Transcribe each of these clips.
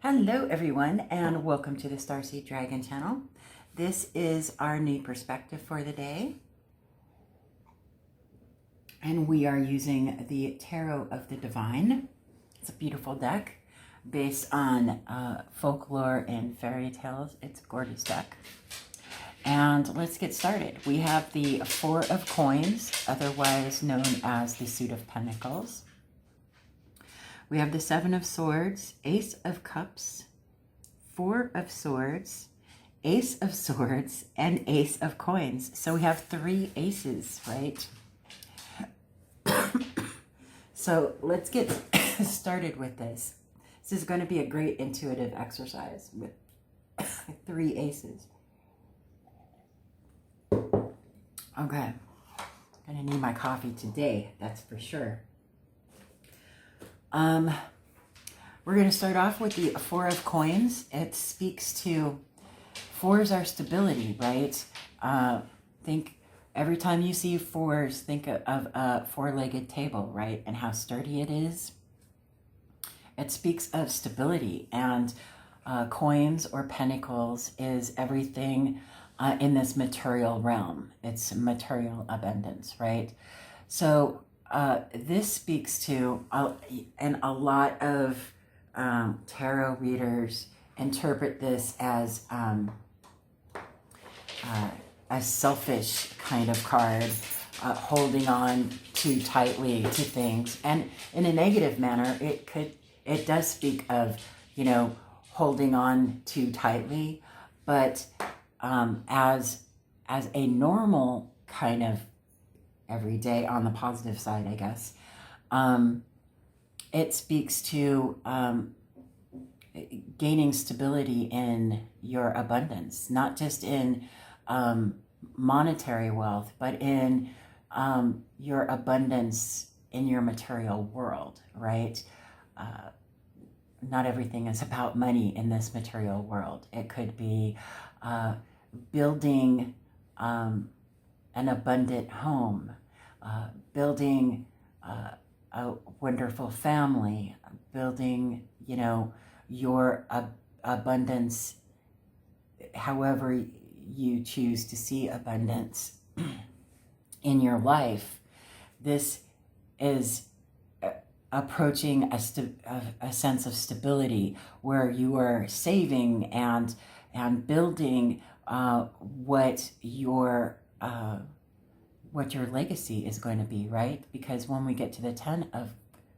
Hello everyone and welcome to the Starseed Dragon channel. This is our new perspective for the day. And we are using the Tarot of the Divine. It's a beautiful deck based on folklore and fairy tales. It's a gorgeous deck. And let's get started. We have the Four of Coins, otherwise known as the Suit of Pentacles. We have the Seven of Swords, Ace of Cups, Four of Swords, Ace of Swords, and Ace of Coins. So we have three aces, right? So let's get started with this. This is going to be a great intuitive exercise with three aces. Okay, I'm going to need my coffee today, that's for sure. We're going to start off with the Four of Coins. It speaks to fours are stability, right? Think every time you see fours, think of a four-legged table, right? And how sturdy it is. It speaks of stability, and coins or pentacles is everything in this material realm. It's material abundance, right? So this speaks to, and a lot of tarot readers interpret this as a selfish kind of card, holding on too tightly to things. And in a negative manner, it does speak of, you know, holding on too tightly, but as a normal kind of every day on the positive side, I guess. It speaks to gaining stability in your abundance, not just in monetary wealth, but in your abundance in your material world, right? Not everything is about money in this material world. It could be building an abundant home, building a wonderful family, building, you know, your abundance, however you choose to see abundance in your life. This is approaching a sense of stability where you are saving and building what your legacy is going to be, right? Because when we get to the Ten of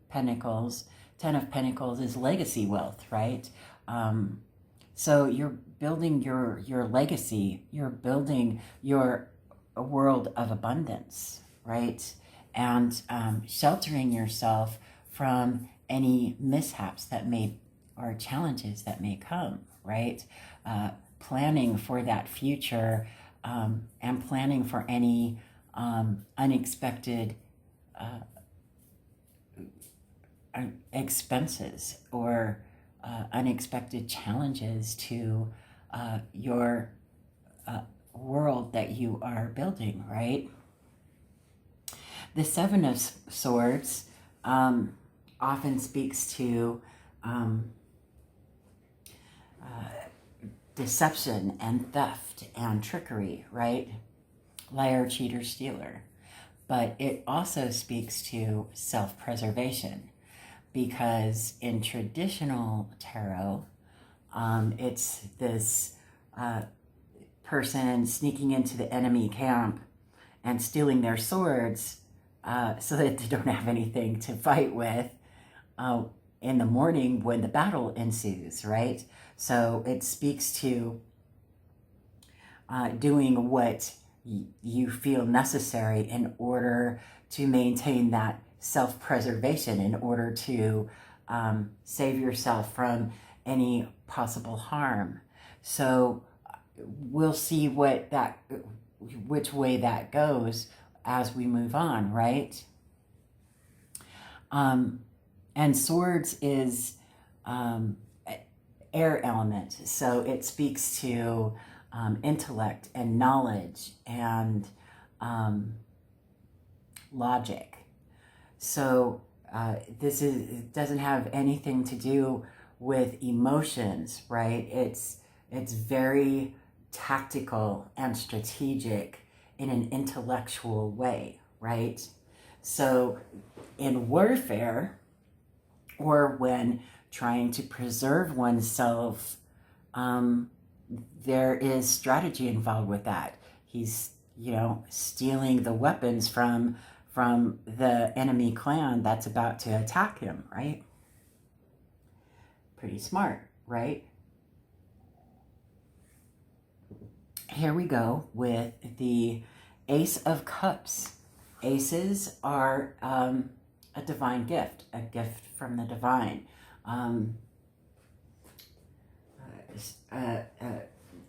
Pentacles is legacy wealth, right? So you're building your legacy, you're building your world of abundance, right? And sheltering yourself from any mishaps that may, or challenges that may come, right? Planning for that future and planning for any unexpected expenses or unexpected challenges to your world that you are building, right? The Seven of Swords often speaks to deception and theft and trickery, right? Liar, cheater, stealer. But it also speaks to self-preservation, because in traditional tarot, it's this person sneaking into the enemy camp and stealing their swords so that they don't have anything to fight with in the morning when the battle ensues, right? So it speaks to doing what you feel necessary in order to maintain that self-preservation, in order to save yourself from any possible harm. So we'll see which way that goes as we move on, right? And swords is air element, so it speaks to intellect and knowledge and logic. So this doesn't have anything to do with emotions, right? It's very tactical and strategic in an intellectual way, right? So in warfare, or when trying to preserve oneself, there is strategy involved with that. He's, stealing the weapons from the enemy clan that's about to attack him, right? Pretty smart, right? Here we go with the Ace of Cups. Aces are a divine gift, a gift from the divine.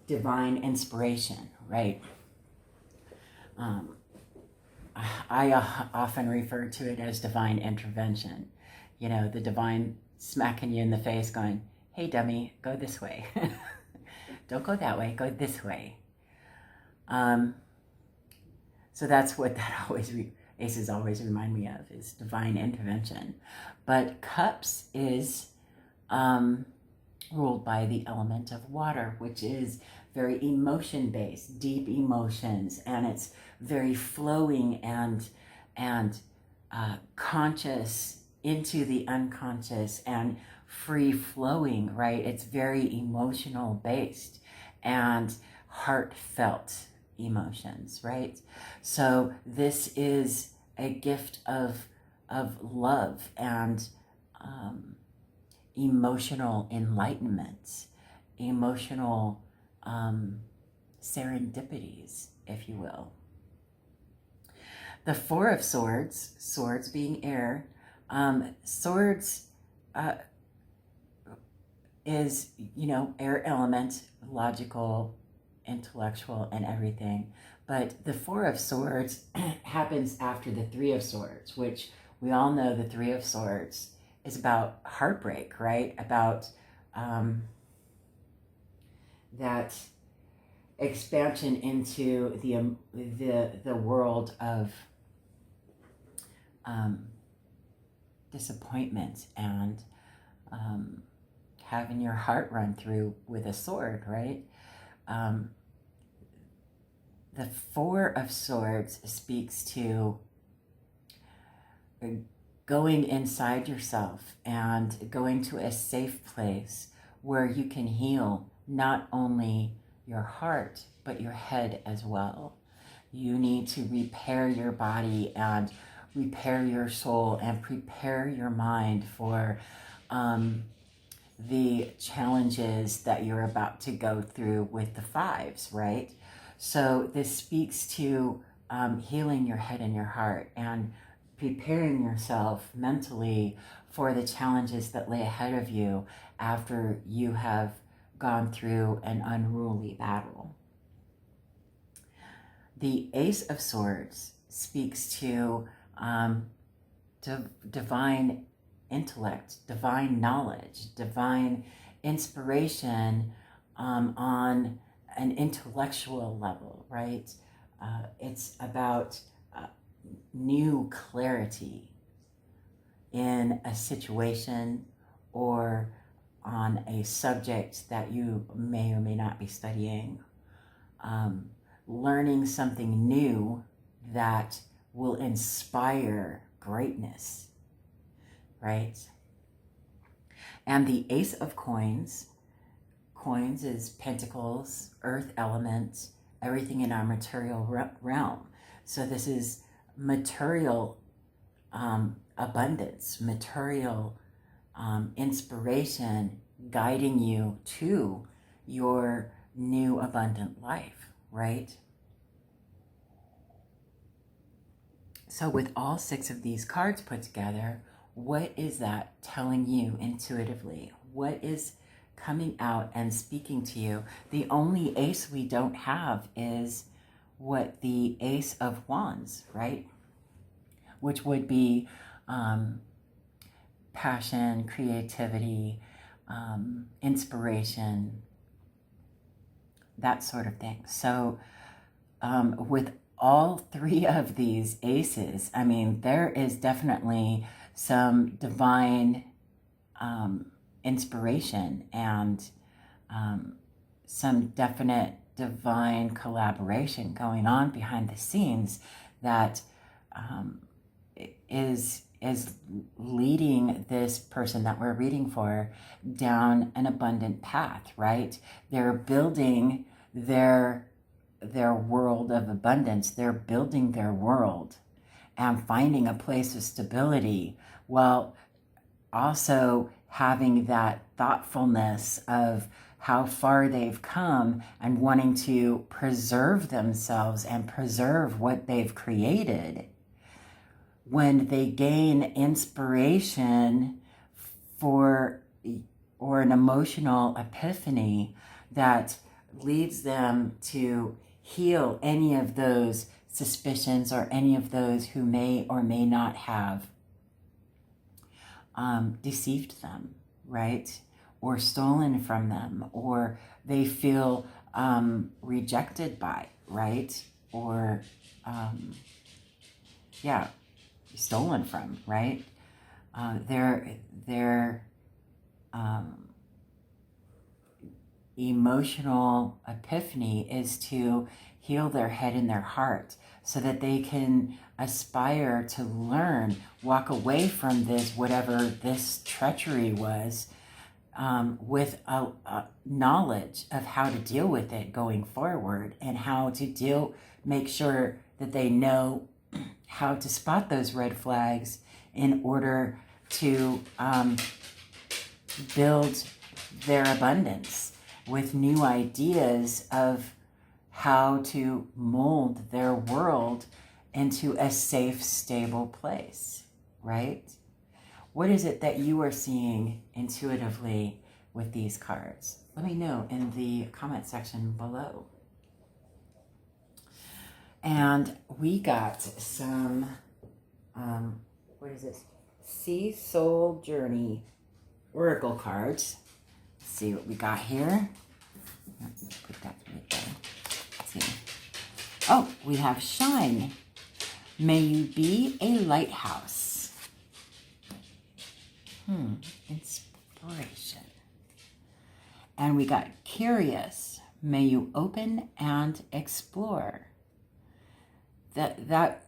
Divine inspiration, right? I often refer to it as divine intervention. The divine smacking you in the face going, hey, dummy, go this way. Don't go that way, go this way. So that's what that aces always remind me of, is divine intervention. But cups is ruled by the element of water, which is very emotion-based, deep emotions, and it's very flowing and conscious into the unconscious and free-flowing, right? It's very emotional-based and heartfelt emotions, right? So this is a gift of love and emotional enlightenment, emotional serendipities, if you will. The Four of Swords, swords being air, swords is, air element, logical, intellectual, and everything. But the Four of Swords happens after the Three of Swords, which we all know the Three of Swords is about heartbreak, right? About that expansion into the world of disappointment and having your heart run through with a sword, right? The Four of Swords speaks to going inside yourself and going to a safe place where you can heal not only your heart, but your head as well. You need to repair your body and repair your soul and prepare your mind for the challenges that you're about to go through with the fives, right? So this speaks to healing your head and your heart and preparing yourself mentally for the challenges that lay ahead of you after you have gone through an unruly battle. The Ace of Swords speaks to divine intellect, divine knowledge, divine inspiration on an intellectual level, right? It's about new clarity in a situation or on a subject that you may or may not be studying. Learning something new that will inspire greatness, right? And the Ace of Coins, coins is pentacles, earth element, everything in our material realm. So this is material abundance, material inspiration guiding you to your new abundant life, right? So with all six of these cards put together, what is that telling you intuitively? What is coming out and speaking to you? The only ace we don't have is what the Ace of Wands, right? Which would be passion, creativity, inspiration, that sort of thing. So with all three of these aces, I mean, there is definitely some divine inspiration and some definite divine collaboration going on behind the scenes that is leading this person that we're reading for down an abundant path, right? They're building their world of abundance. They're building their world and finding a place of stability while also having that thoughtfulness of how far they've come and wanting to preserve themselves and preserve what they've created. When they gain inspiration or an emotional epiphany that leads them to heal any of those suspicions or any of those who may or may not have deceived them, right? Or stolen from them, or they feel rejected by, right? Or, stolen from, right? Their emotional epiphany is to heal their head and their heart so that they can aspire to learn, walk away from this, whatever this treachery was, with a knowledge of how to deal with it going forward and how to make sure that they know how to spot those red flags in order to build their abundance with new ideas of how to mold their world into a safe, stable place, right? What is it that you are seeing intuitively with these cards? Let me know in the comment section below. And we got some, what is this? Sea Soul Journey Oracle cards. Let's see what we got here. Put that right there. Let's see. Oh, we have Shine. May you be a lighthouse. Inspiration. And we got Curious. May you open and explore. That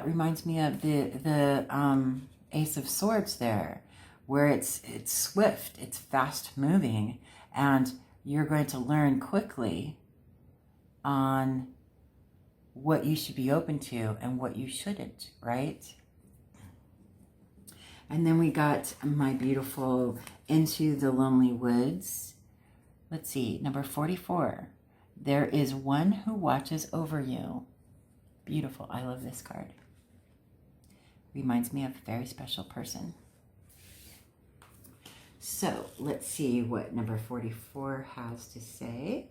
reminds me of the Ace of Swords there, where it's swift, it's fast moving, and you're going to learn quickly on what you should be open to and what you shouldn't, right? And then we got my beautiful Into the Lonely Woods. Let's see, number 44. There is one who watches over you. Beautiful. I love this card. Reminds me of a very special person. So let's see what number 44 has to say.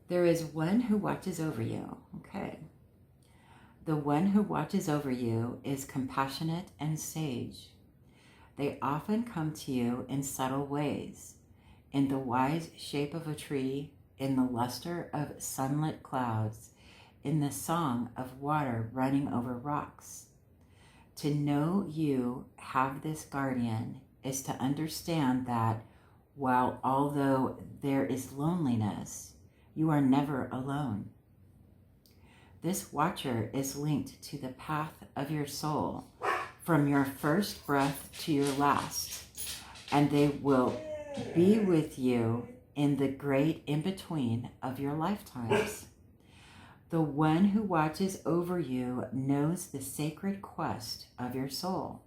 There is one who watches over you. Okay. The one who watches over you is compassionate and sage. They often come to you in subtle ways, in the wise shape of a tree, in the luster of sunlit clouds, in the song of water running over rocks. To know you have this guardian is to understand that although there is loneliness, you are never alone. This watcher is linked to the path of your soul from your first breath to your last, and they will be with you in the great in-between of your lifetimes. The one who watches over you knows the sacred quest of your soul,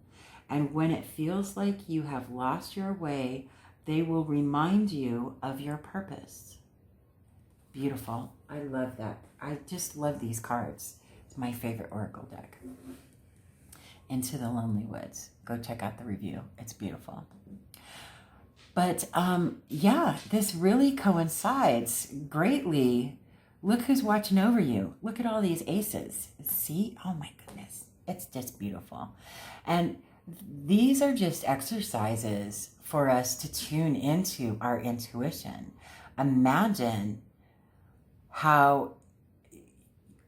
and when it feels like you have lost your way, they will remind you of your purpose. Beautiful. I love that. I just love these cards. It's my favorite oracle deck. Into the Lonely Woods. Go check out the review. It's beautiful. But this really coincides greatly. Look who's watching over you. Look at all these aces. See? Oh my goodness. It's just beautiful. And these are just exercises for us to tune into our intuition. Imagine how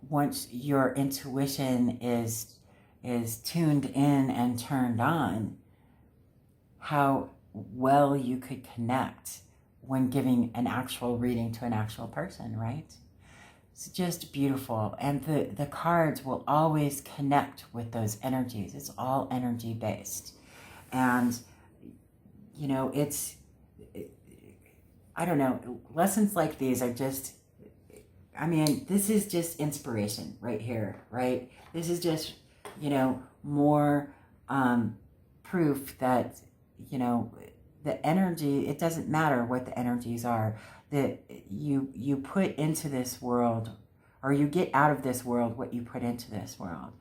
once your intuition is tuned in and turned on, how well you could connect when giving an actual reading to an actual person, right? It's just beautiful. And the cards will always connect with those energies. It's all energy based. And, you know, I don't know, lessons like these are just, I mean, this is just inspiration right here, right? This is just, you know, more proof that, you know, the energy, it doesn't matter what the energies are, that you put into this world, or you get out of this world what you put into this world.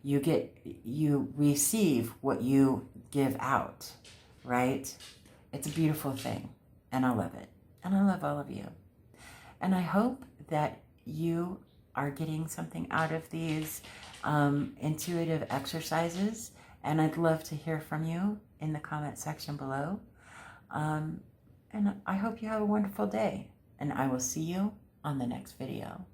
You receive what you give out, right? It's a beautiful thing, and I love it. And I love all of you. And I hope that you are getting something out of these intuitive exercises. And I'd love to hear from you in the comment section below. And I hope you have a wonderful day. And I will see you on the next video.